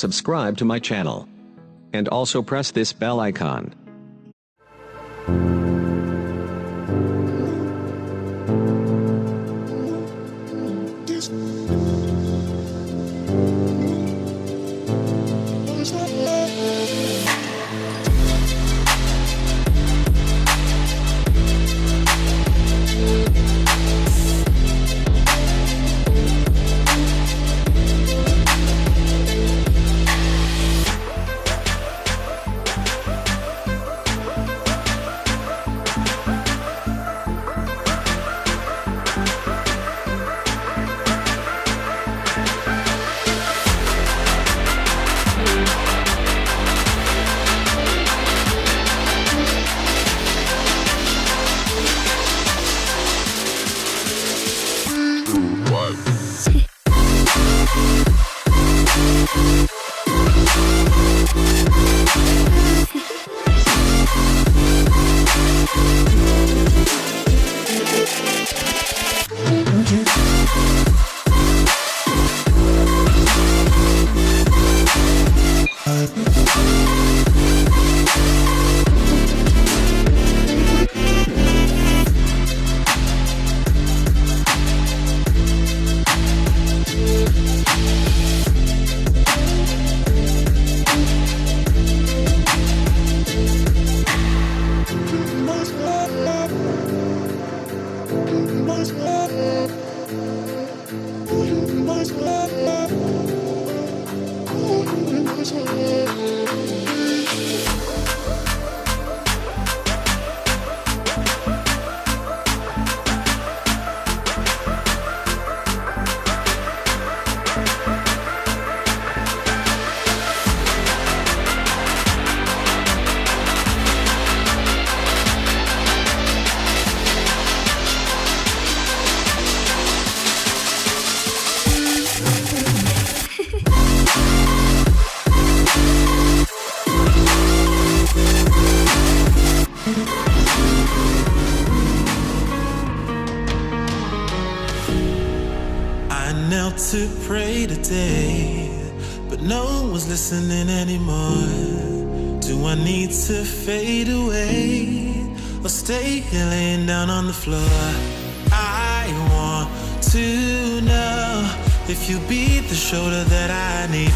subscribe to my channel, and also press this bell icon. Knelt to pray today, but no one was listening anymore. Do I need to fade away or stay here laying down on the floor? I want to know if you be the shoulder that I need.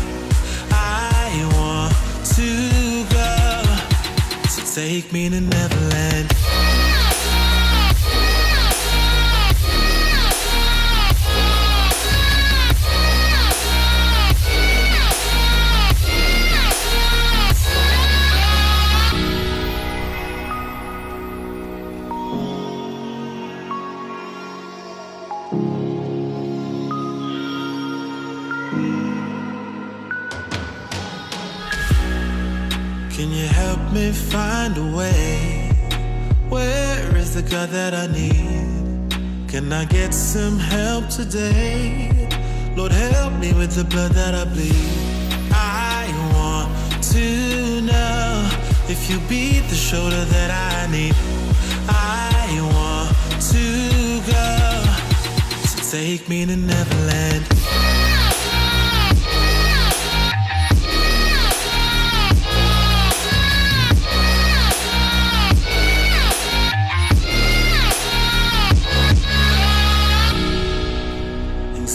I want to go, so take me to Neverland. Can you help me find a way? Where is the God that I need? Can I get some help today? Lord, help me with the blood that I bleed. I want to know if you be the shoulder that I need. I want to go, so take me to Neverland.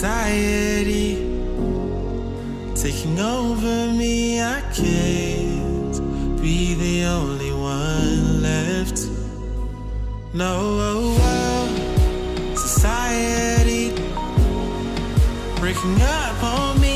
Anxiety taking over me, I can't be the only one left. No, society breaking up on me.